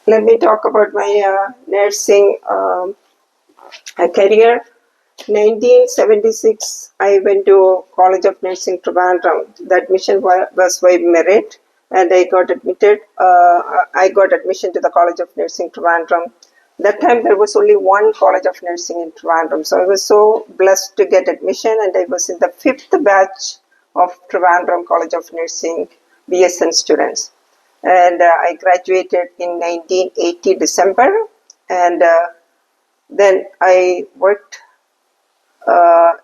Let me talk about my nursing career. 1976, I went to College of Nursing Trivandrum. The admission was by merit, and I got admitted. I got admission to the College of Nursing Trivandrum. That time there was only one College of Nursing in Trivandrum, so I was so blessed to get admission, and I was in the fifth batch of Trivandrum College of Nursing BSN students. And I graduated in 1980 December, and then I worked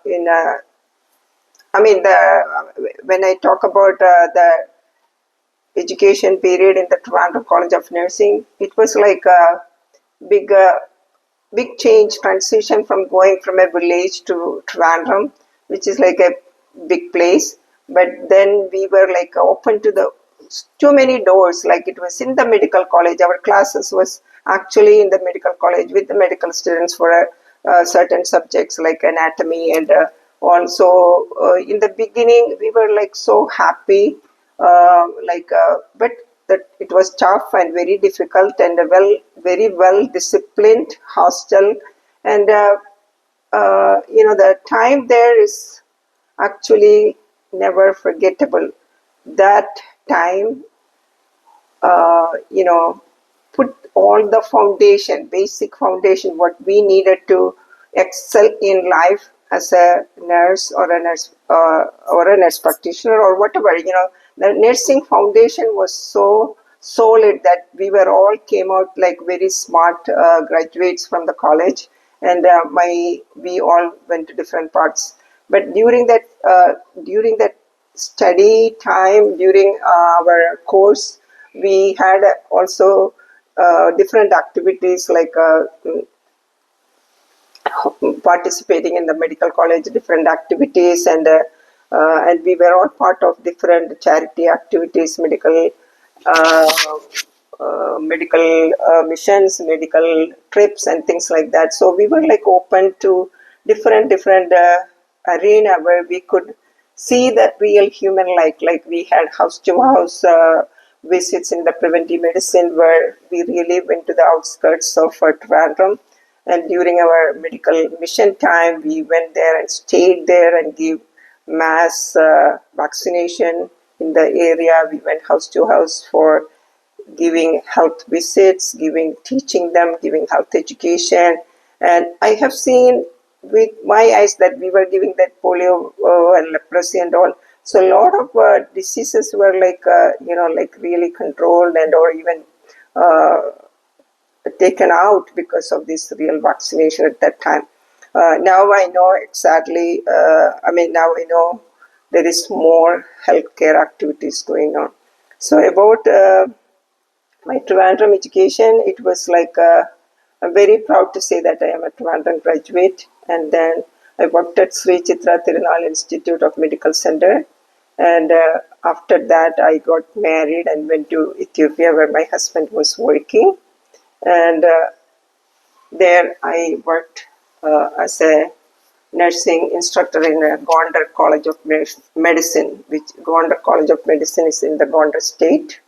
in when I talk about the education period in the Toronto College of Nursing, it was like a big big change transition from going from a village to Trivandrum, which is like a big place. But then we were like open to the too many doors. Like it was in the medical college. Our classes was actually in the medical college with the medical students for certain subjects like anatomy and also in the beginning we were like so happy but that it was tough and very difficult and very well disciplined hostel and the time there is actually never forgettable. That time put all the foundation, basic foundation, what we needed to excel in life as a nurse or a nurse practitioner or whatever. The nursing foundation was so solid that we were all came out like very smart graduates from the college, and we all went to different parts. But during that study time, during our course, we had also different activities like participating in the medical college, different activities, and we were all part of different charity activities, uh, medical missions, medical trips, and things like that. So we were like open to different arena where we could see that real human like we had house to house visits in the preventive medicine where we really went to the outskirts of Trivandrum, and during our medical mission time we went there and stayed there and gave mass vaccination in the area. We went house to house for giving health visits, teaching them, giving health education. And I have seen with my eyes that we were giving that polio and leprosy and all. So a lot of diseases were like really controlled and or even uh, taken out because of this real vaccination at that time. Now I know it sadly, now I know there is more healthcare activities going on. So about my Trivandrum education, it was like I'm very proud to say that I am a Trivandrum graduate. And then I worked at Sri Chitra Tirunal Institute of Medical Center. And after that, I got married and went to Ethiopia where my husband was working. And there I worked as a nursing instructor in Gondar College of Medicine, which Gondar College of Medicine is in the Gondar state.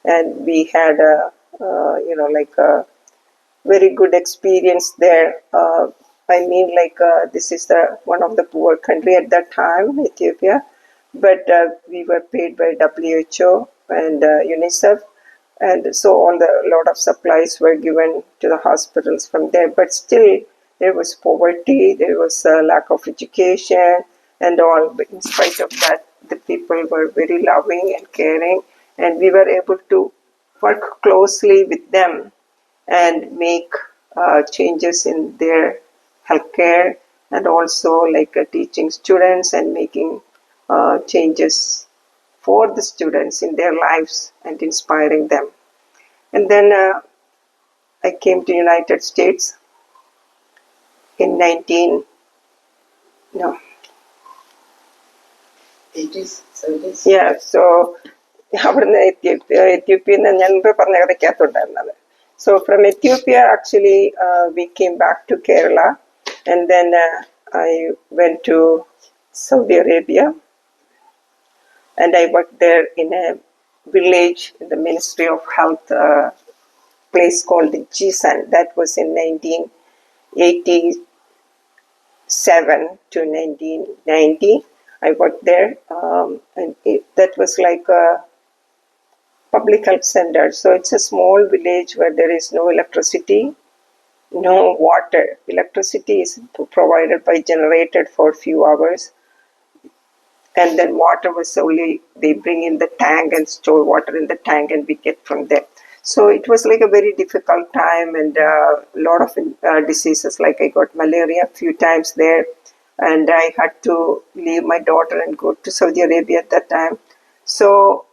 And we had a very good experience there. This is the one of the poor country at that time, Ethiopia, but we were paid by WHO and UNICEF, and so all the lot of supplies were given to the hospitals from there. But still, there was poverty, there was a lack of education, and all. But in spite of that, the people were very loving and caring, and we were able to work closely with them and make changes in their healthcare, and also like teaching students and making changes for the students in their lives and inspiring them. And then I came to United States in 19 no 80s, 70s. yeah. So അവിടുന്ന് എത്യോപ്യയിൽ നിന്ന് ഞാൻ പറഞ്ഞ കഥയ്ക്കകത്തുണ്ടായിരുന്നത്. So from Ethiopia, actually, we came back to Kerala, and then I went to Saudi Arabia, and I worked there in a village in the Ministry of Health place called Jisan. That was in 1987 to 1990. I worked there, and that was like a public health center. So it's a small village where there is no electricity, no water. Electricity is provided by generated for a few hours, and then water was only they bring in the tank and store water in the tank, and we get from there. So it was like a very difficult time, and a lot of diseases. Like I got malaria a few times there, and I had to leave my daughter and go to Saudi Arabia at that time. So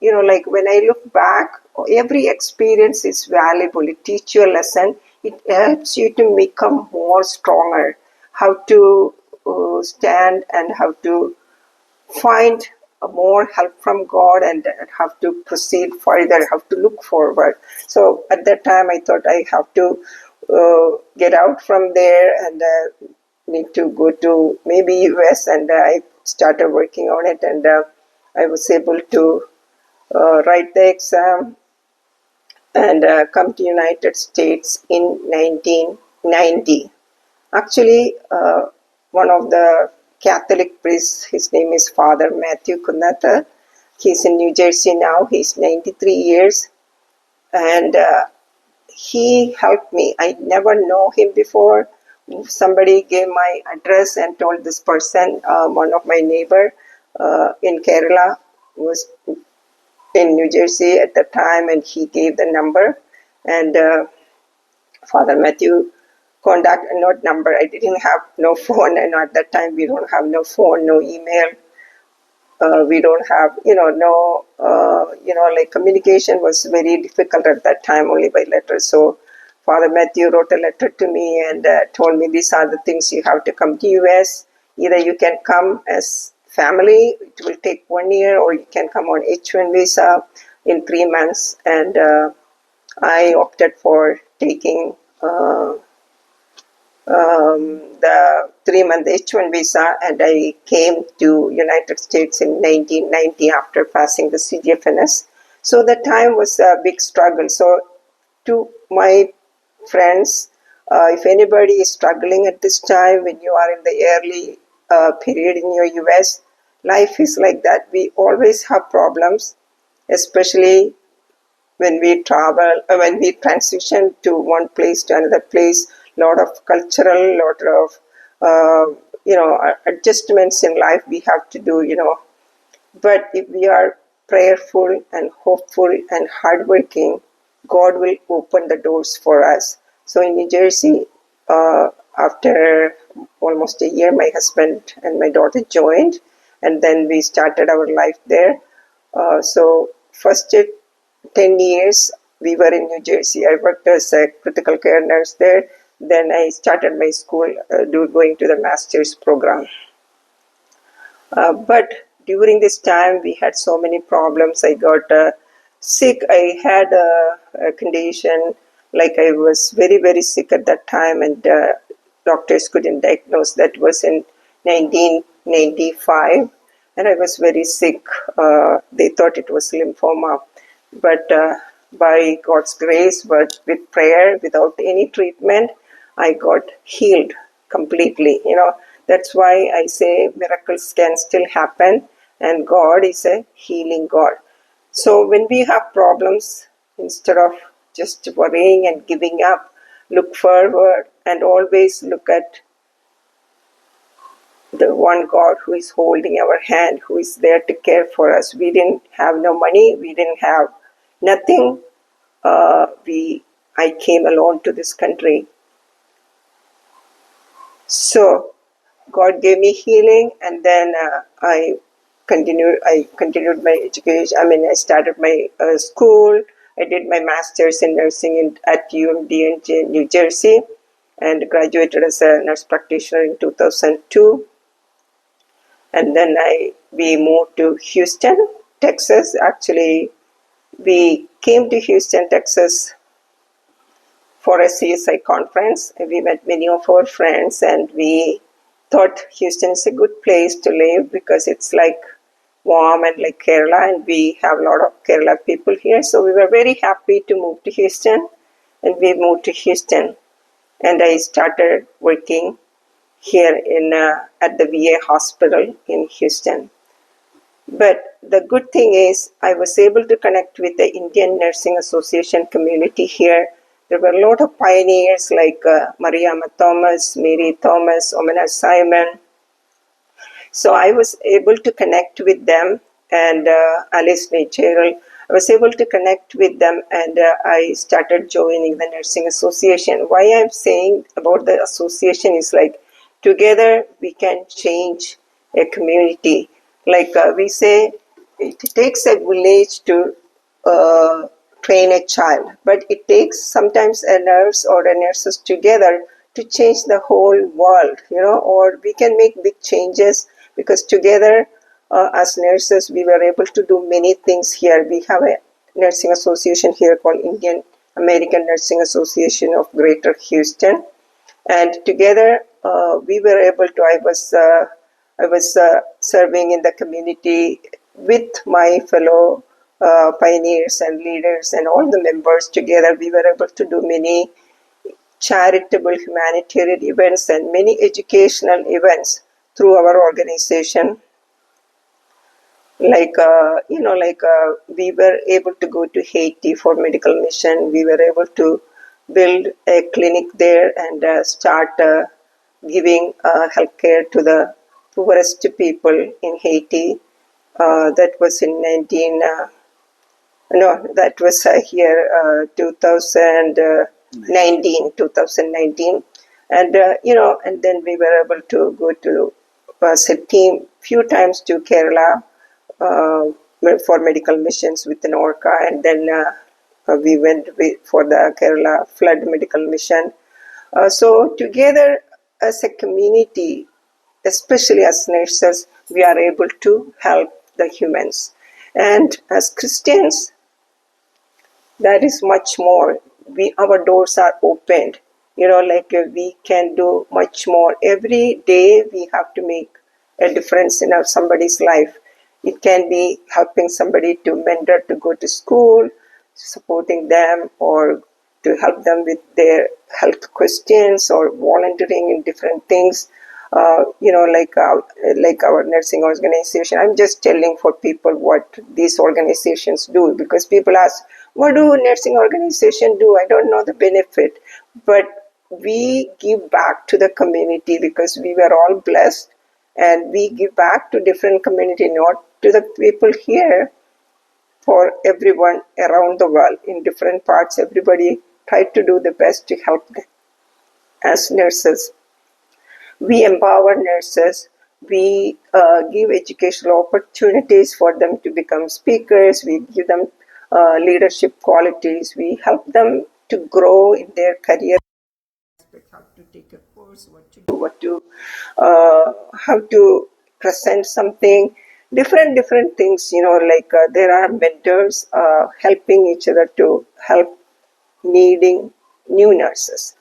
like when I look back, every experience is valuable. It teaches you a lesson. It helps you to become more stronger, how to stand and how to find more help from God and have to proceed further, have to look forward. So at that time, I thought I have to get out from there and need to go to maybe US, and I started working on it, and I was able to write the exam and come to United States in 1990. Actually, one of the Catholic priests, his name is Father Matthew Kunata. He's in New Jersey now. He's 93 years, and he helped me. I never know him before. Somebody gave my address and told this person, one of my neighbor in Kerala was in New Jersey at the time, and he gave the number, and Father Matthew contact, not number. I didn't have no phone, and at that time we don't have no phone, no email. We don't have, no, like communication was very difficult at that time, only by letter. So Father Matthew wrote a letter to me and told me these are the things you have to come to US. Either you can come as family, it will take 1 year, or you can come on H1 visa in 3 months. And I opted for taking the 3-month H1 visa, and I came to United States in 1990 after passing the CGFNS. So the time was a big struggle. So to my friends, if anybody is struggling at this time, when you are in the early period in your US, life is like that. We always have problems, especially when we travel, when we transition to one place to another place. Lot of cultural, lot of adjustments in life we have to do. But if we are prayerful and hopeful and hardworking, God will open the doors for us. So in New Jersey, after almost a year, my husband and my daughter joined, and then we started our life there. So first 10 years we were in New Jersey. I worked as a critical care nurse there. Then I started my school, going to the master's program. But during this time, we had so many problems. I got sick. I had a condition, like I was very, very sick at that time, and doctors couldn't diagnose. That was in 1995, and I was very sick. They thought it was lymphoma. But by God's grace, but with prayer, without any treatment, I got healed completely. That's why I say miracles can still happen, and God is a healing God. So when we have problems, instead of just worrying and giving up, look forward and always look at the one God who is holding our hand, who is there to care for us. We didn't have no money, we didn't have nothing. I came alone to this country. So God gave me healing, and then I continued my education. I started my school. I did my master's in nursing at UMD in New Jersey, and graduated as a nurse practitioner in 2002. And then we moved to Houston, Texas. Actually, we came to Houston, Texas for a CSI conference. We met many of our friends, and we thought Houston is a good place to live because it's like warm and like Kerala, and we have a lot of Kerala people here. So we were very happy to move to Houston, and we moved to Houston, and I started working here in at the VA hospital in Houston. But the good thing is, I was able to connect with the Indian Nursing Association community here. There were a lot of pioneers like Mariama Thomas, Mary Thomas, Omena Simon. So I was able to connect with them, and Alice Fitzgerald. I was able to connect with them, and I started joining the Nursing Association. Why I'm saying about the association is like, together we can change a community. Like we say, it takes a village to train a child, but it takes sometimes a nurse or a nurses together to change the whole world, or we can make big changes because together as nurses we were able to do many things here. We have a nursing association here called Indian American Nursing Association of Greater Houston, and together we were able to. I was serving in the community with my fellow pioneers and leaders and all the members. Together, we were able to do many charitable humanitarian events and many educational events through our organization. We were able to go to Haiti for medical mission. We were able to build a clinic there and start giving healthcare to the poorest people in Haiti. That was in 19. No, that was here 2019, and and then we were able to go to as a team few times to Kerala for medical missions with an Orca, and then we went for the Kerala flood medical mission. So together as a community, especially as nurses, we are able to help the humans. And as Christians, that is much more. Our doors are opened. We can do much more. Every day we have to make a difference in somebody's life. It can be helping somebody to mentor to go to school, supporting them, or to help them with their health questions, or volunteering in different things. Like our nursing organization. I'm just telling for people what these organizations do, because people ask, what do nursing organization do? I don't know the benefit, but we give back to the community because we were all blessed, and we give back to different community, not to the people here, for everyone around the world in different parts. Everybody tried to do the best to help them as nurses. We empower nurses. We give educational opportunities for them to become speakers. We give them leadership qualities. We help them to grow in their career. How to take a course, what to do, how to present something, different things. There are mentors helping each other to help needing new nurses.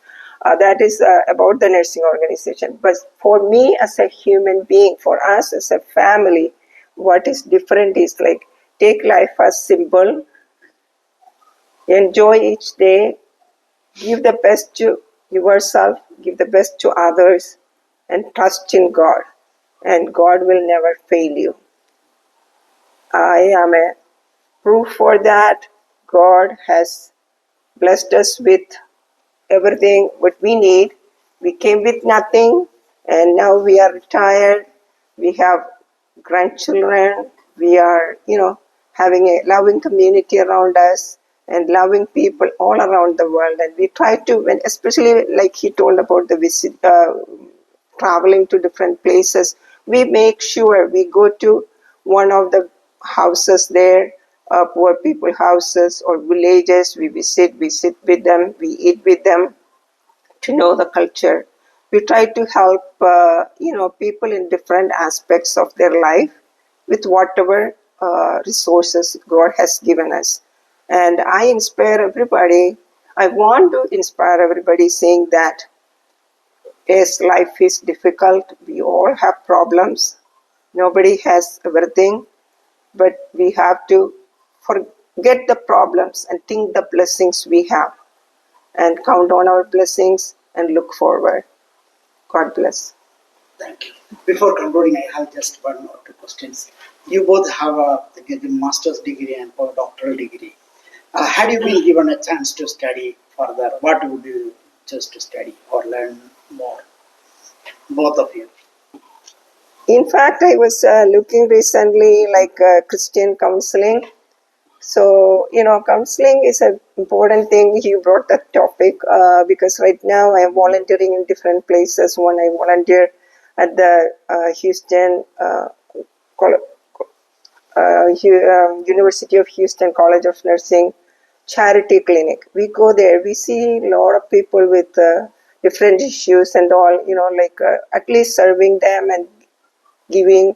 That is about the nursing organization. But for me as a human being, for us as a family, what is different is like, take life as simple, enjoy each day, give the best to yourself, give the best to others, and trust in God. And God will never fail you. I am a proof for that. God has blessed us with everything what we need. We came with nothing, and now we are retired. We have grandchildren. We are, having a loving community around us and loving people all around the world. And we try to, when especially like he told about the visit, traveling to different places, we make sure we go to one of the houses there, poor people houses or villages. We sit with them, we eat with them to know the culture. We try to help, people in different aspects of their life with whatever resources God has given us. And I inspire everybody. I want to inspire everybody saying that, yes, life is difficult. We all have problems. Nobody has everything. but we have to forget the problems and think the blessings we have and count on our blessings and look forward. God bless. Thank you. Before concluding, I have just one or two questions. You both have a master's degree and a doctoral degree. Had you been given a chance to study further, what would you choose to study or learn more? Both of you. In fact, I was looking recently like Christian counseling. So, counseling is an important thing. You brought that topic because right now I am volunteering in different places. One, I volunteer at the Houston University of Houston College of Nursing charity clinic. We go there, we see a lot of people with different issues and all, at least serving them and giving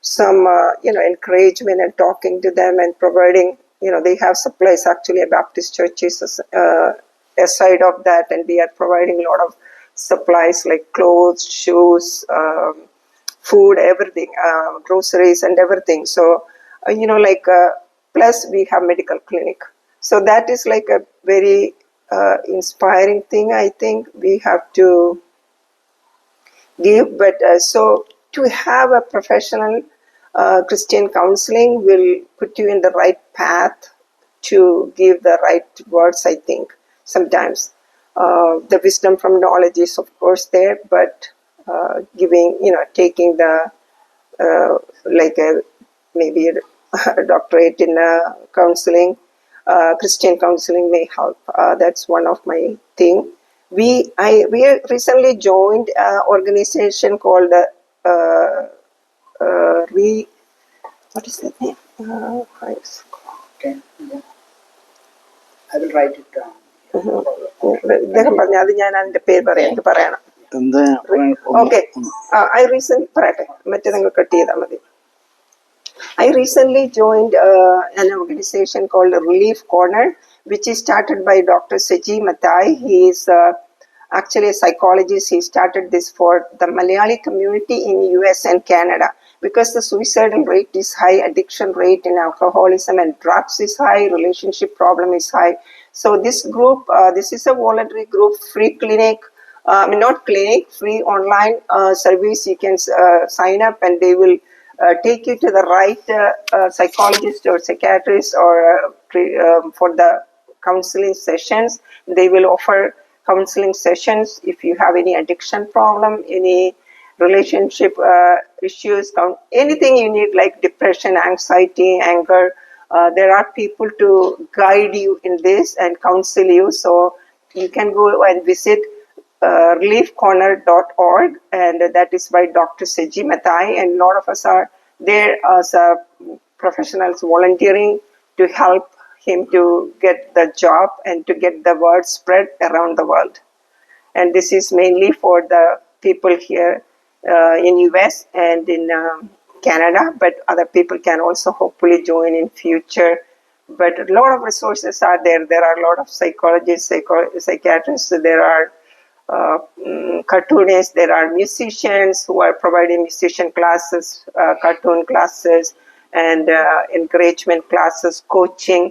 some encouragement and talking to them and providing, they have supplies. Actually, a Baptist church is aside of that, and we are providing a lot of supplies like clothes, shoes, food, everything, groceries and everything. So plus we have medical clinic. So that is like a very inspiring thing. I think we have to give, but so to have a professional Christian counseling will put you in the right path to give the right words. I think sometimes the wisdom from knowledge is of course there, but giving, taking the maybe a doctorate in counseling, Christian counseling may help. That's one of my thing. We recently joined an organization called what is the name? Okay. Yeah. I will write it down. ഇദ്ദേഹം പറഞ്ഞു അത് ഞാൻ അതിന്റെ പേര് പറയാം, എനിക്ക് പറയണം. Okay. I recently പറയട്ടെ, മറ്റേ നിങ്ങൾ കട്ട് ചെയ്താൽ മതി. I recently joined an organization called Relief Corner, which is started by Dr. Seji Mathai. He is actually a psychologist. He started this for the Malayali community in US and Canada because the suicidal rate is high, addiction rate in alcoholism and drugs is high, relationship problem is high. So this group, this is a voluntary group, free clinic, not clinic, free online service. You can sign up and they will take you to the right psychologist or psychiatrist or for the counseling sessions. They will offer counseling sessions if you have any addiction problem, any relationship issues, anything you need like depression, anxiety, anger. There are people to guide you in this and counsel you. So you can go and visit reliefcorner.org, and that is by Dr. Seji Mathai, and a lot of us are there as professionals volunteering to help him to get the job and to get the word spread around the world. And this is mainly for the people here in US and in Canada, but other people can also hopefully join in future. But a lot of resources are there. There are a lot of psychologists, psychiatrists, there are cartoonists, there are musicians who are providing musician classes, cartoon classes, and encouragement classes, coaching,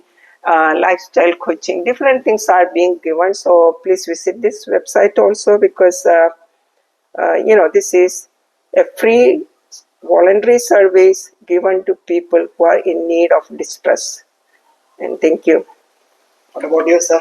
lifestyle coaching. Different things are being given. So please visit this website also because this is a free voluntary service given to people who are in need of distress. And thank you. What about you, sir?